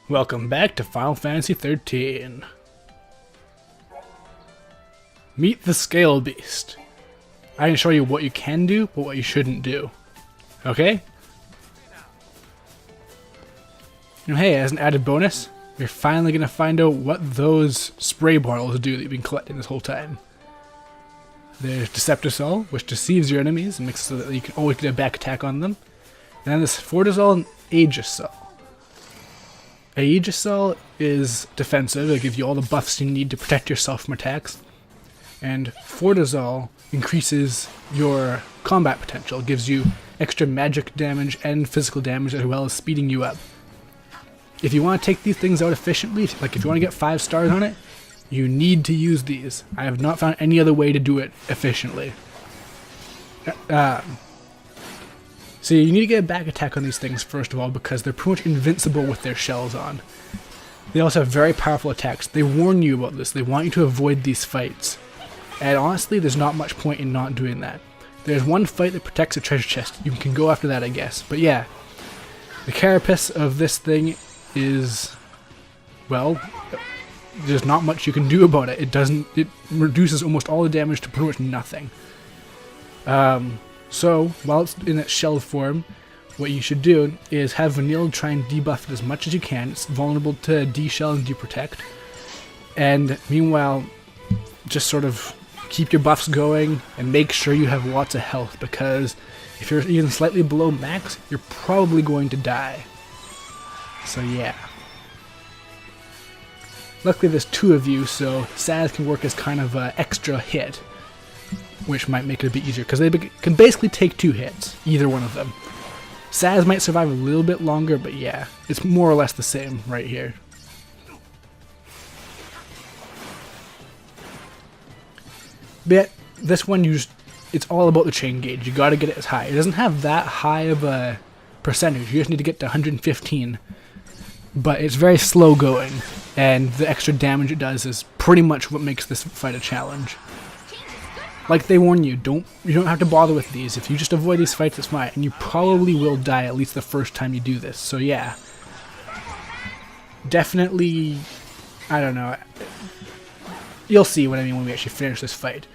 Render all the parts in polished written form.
Welcome back to Final Fantasy XIII. Meet the Scale Beast. I can show you what you can do, but what you shouldn't do. Okay? And hey, as an added bonus, you're finally going to find out what those spray bottles do that you've been collecting this whole time. There's Deceptisol, which deceives your enemies and makes it so that you can always get a back attack on them. And then there's Fortisol and Aegisol. Aegisol is defensive, it'll give you all the buffs you need to protect yourself from attacks. And Fortisol increases your combat potential, it gives you extra magic damage and physical damage as well as speeding you up. If you want to take these things out efficiently, like if you want to get 5 stars on it, you need to use these. I have not found any other way to do it efficiently. So you need to get a back attack on these things first of all because they're pretty much invincible with their shells on. They also have very powerful attacks. They warn you about this. They want you to avoid these fights. And honestly, there's not much point in not doing that. There's one fight that protects a treasure chest. You can go after that, I guess. But yeah, the carapace of this thing is, well, there's not much you can do about it. It reduces almost all the damage to pretty much nothing. So, while it's in its shell form, what you should do is have Vanille try and debuff it as much as you can. It's vulnerable to de-shell and de-protect. And meanwhile, just sort of keep your buffs going and make sure you have lots of health, because if you're even slightly below max, you're probably going to die. So yeah. Luckily there's 2 of you, so Saz can work as kind of an extra hit, which might make it a bit easier, because they can basically take 2 hits, either one of them. Saz might survive a little bit longer, but yeah, it's more or less the same right here. But this one, it's all about the chain gauge. You gotta get it as high. It doesn't have that high of a percentage. You just need to get to 115. But it's very slow going, and the extra damage it does is pretty much what makes this fight a challenge. Like they warn you, you don't have to bother with these. If you just avoid these fights, it's fine. And you probably will die at least the first time you do this. So yeah. Definitely, I don't know. You'll see what I mean when we actually finish this fight.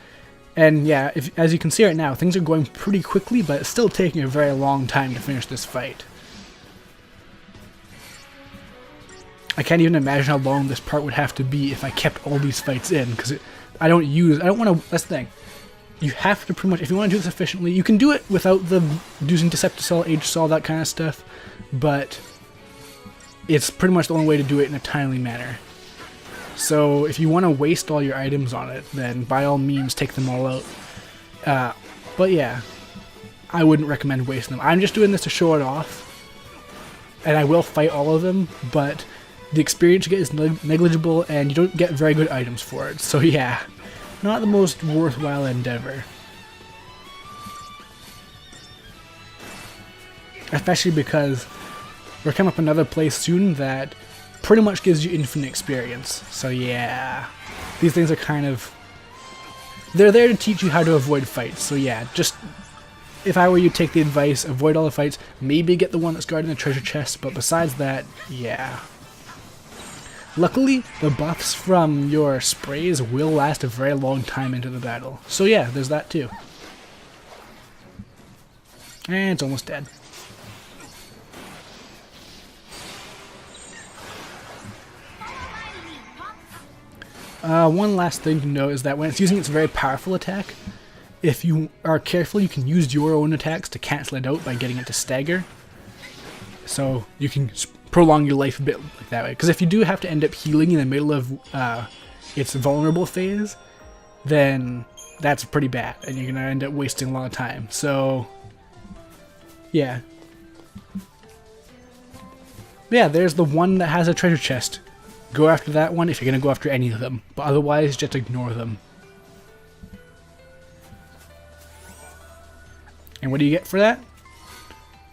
And yeah, as you can see right now, things are going pretty quickly, but it's still taking a very long time to finish this fight. I can't even imagine how long this part would have to be if I kept all these fights in, because I don't want to, that's the thing. You have to pretty much, if you want to do this efficiently, you can do it without using Deceptisol, Aegisol, that kind of stuff, but it's pretty much the only way to do it in a timely manner. So if you want to waste all your items on it, then by all means take them all out. But yeah, I wouldn't recommend wasting them. I'm just doing this to show it off, and I will fight all of them, but the experience you get is negligible, and you don't get very good items for it. So yeah, not the most worthwhile endeavor. Especially because we're coming up another place soon that pretty much gives you infinite experience. So yeah, these things are kind of, they're there to teach you how to avoid fights. So yeah, just, if I were you, take the advice, avoid all the fights, maybe get the one that's guarding the treasure chest, but besides that, yeah. Luckily, the buffs from your sprays will last a very long time into the battle. So yeah, there's that too. And it's almost dead. One last thing to know is that when it's using its very powerful attack, if you are careful, you can use your own attacks to cancel it out by getting it to stagger. So you can prolong your life a bit like that way. Because if you do have to end up healing in the middle of its vulnerable phase, then that's pretty bad, and you're going to end up wasting a lot of time. So, yeah. Yeah, there's the one that has a treasure chest. Go after that one if you're going to go after any of them, but otherwise just ignore them. And what do you get for that?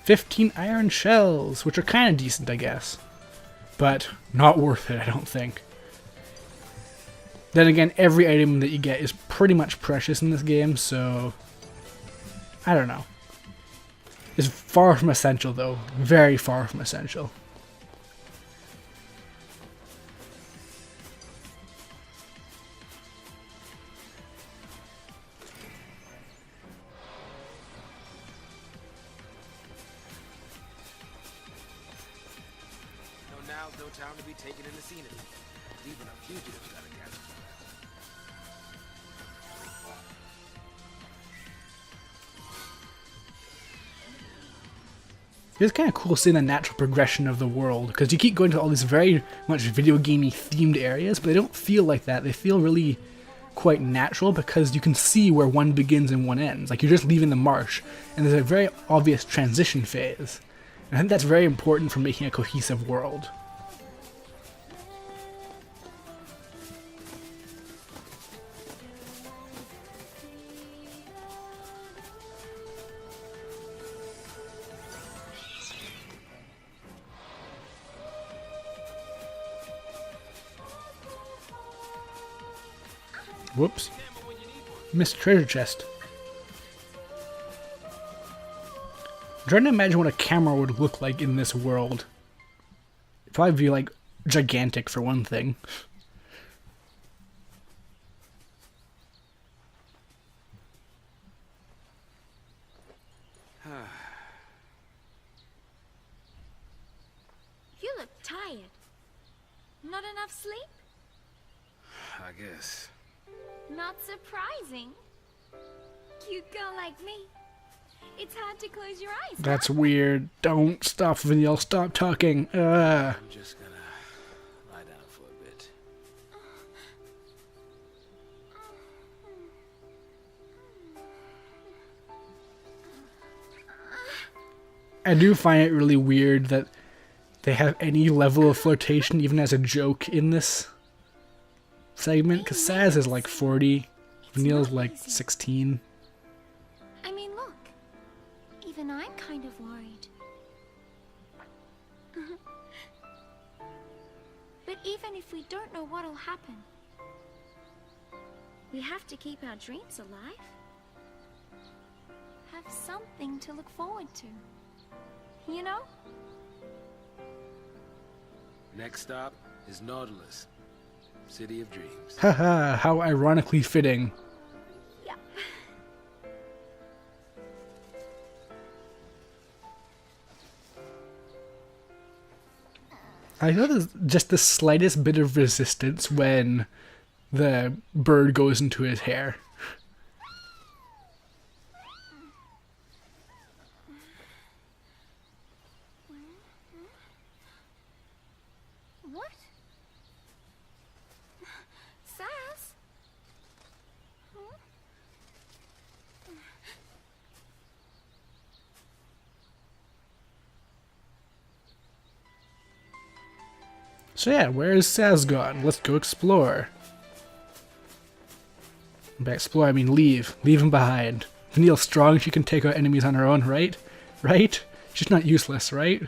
15 iron shells, which are kind of decent, I guess. But not worth it, I don't think. Then again, every item that you get is pretty much precious in this game, so I don't know. It's far from essential, though. Very far from essential. now's no time to be taking in the scenery. Even a fugitive's gotta gather. It's kind of cool seeing the natural progression of the world, because you keep going to all these very much video gamey themed areas, but they don't feel like that. They feel really quite natural because you can see where one begins and one ends. Like you're just leaving the marsh, and there's a very obvious transition phase. And I think that's very important for making a cohesive world. Whoops. Missed treasure chest. I'm trying to imagine what a camera would look like in this world. It'd probably be like gigantic for one thing. You look tired. Not enough sleep? I guess. Not surprising. Cute girl like me. It's hard to close your eyes. That's weird. Don't stop, Vanille. Stop talking. I'm just gonna lie down for a bit. I do find it really weird that they have any level of flirtation even as a joke in this segment, because Saz is like 40, Vanille's like 16. I mean, look. Even I'm kind of worried. But even if we don't know what'll happen, we have to keep our dreams alive. Have something to look forward to. You know? Next stop is Nautilus, City of Dreams. Haha, how ironically fitting. Yeah. I know there's just the slightest bit of resistance when the bird goes into his hair. What? Sass? So yeah, where is Saz gone? Let's go explore. By explore, I mean leave. Leave him behind. Vanille's strong, she can take out enemies on her own, right? Right? She's not useless, right?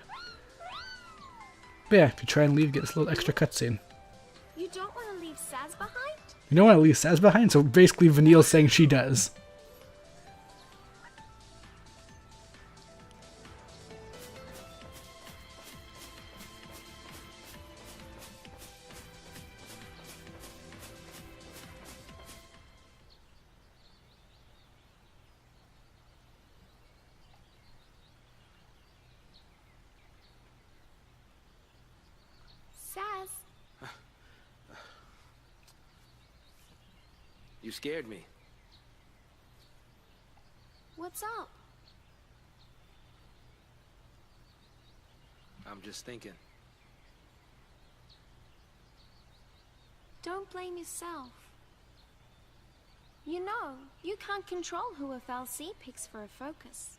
But yeah, if you try and leave, get this little extra cutscene. You don't want to leave Saz behind? You don't want to leave Saz behind, so basically Vanille's saying she does. Saz? You scared me. What's up? I'm just thinking. Don't blame yourself. You know, you can't control who a fal'cie picks for a focus.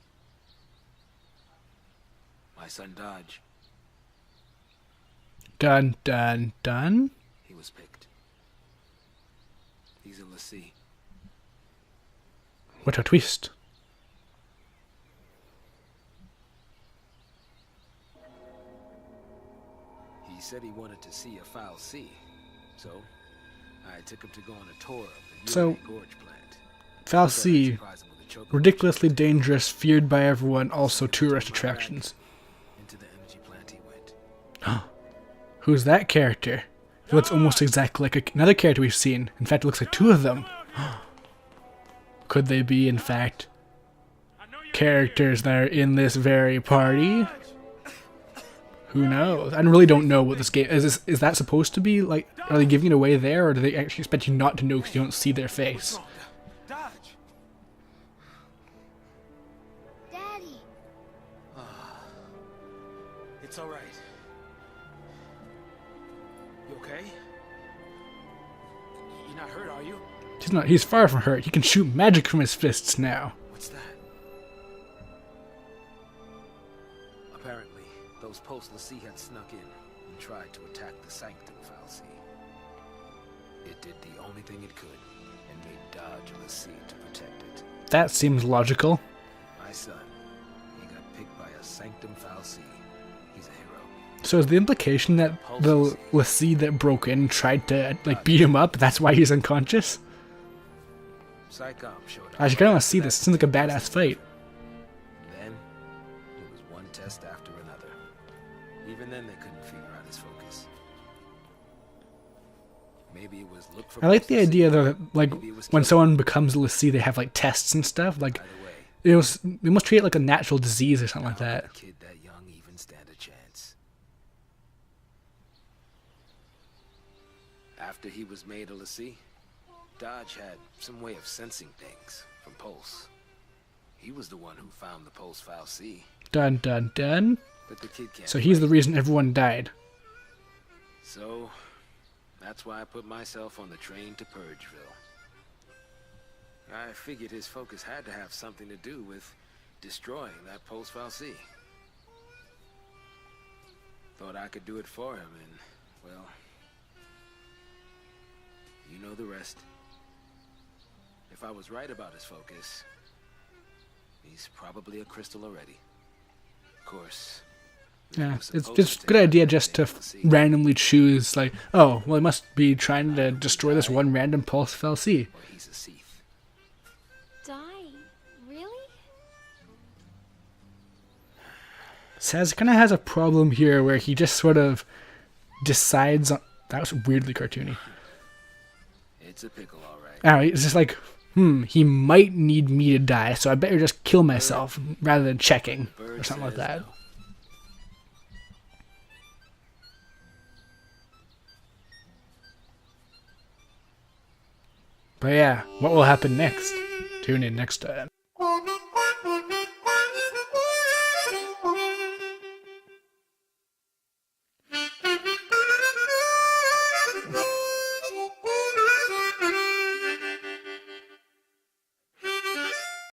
My son Dodge, Dun dun dun. he was picked. He's a fal'cie. What a twist. He said he wanted to see a fal'cie, so I took him to go on a tour of the So, Gorge plant. fal'cie, Surprise him with a choke ridiculously dangerous, feared by everyone, also tourist attractions. into the energy plant he went. Who's that character? He looks almost exactly like another character we've seen. In fact, it looks like two of them. Could they be, in fact, characters that are in this very party? Who knows? I really don't know what this game is. Is that supposed to be like? Are they giving it away there, or do they actually expect you not to know because you don't see their face? Dodge. Daddy. It's all right. You okay? You're not hurt, are you? He's not. He's far from hurt. He can shoot magic from his fists now. What's that? Apparently, those fal'cie had snuck in and tried to attack the sanctum fal'cie. It did the only thing it could and made dodge fal'cie to protect it. That seems logical. My son, he got picked by a sanctum fal'cie. He's a hero. So is the implication that the fal'cie that broke in tried to like beat him up? That's why he's unconscious? Psychom showed up. I just kind of want to see this. It seems like a badass fight. Then, it was one test after another. Even then, they couldn't figure out his focus. Maybe it was look for. I like the idea though that like Maybe it was when kill. someone becomes a fal'cie, they have like tests and stuff. Like Either way, they must treat it like a natural disease or something like how that. could a kid that young even stand a chance? After he was made a fal'cie, Dodge had some way of sensing things from Pulse. He was the one who found the Pulse fal'cie, Dun dun dun. but the kid can't. So he's the fight. reason everyone died. So, that's why I put myself on the train to Purgeville. I figured his focus had to have something to do with destroying that Pulse fal'cie. Thought I could do it for him, and, well, you know the rest. If I was right about his focus, he's probably a crystal already. Of course. Yeah, it's just a good idea just to randomly choose like, oh, well, I must be trying to destroy this one random pulse fal'cie. Or he's a Seath. Die? Really? Saz kind of has a problem here where he just sort of decides on... That was weirdly cartoony. It's a pickle, all right. I don't know, it's just like, he might need me to die, so I better just kill myself rather than checking or something like that. But yeah, what will happen next? Tune in next time.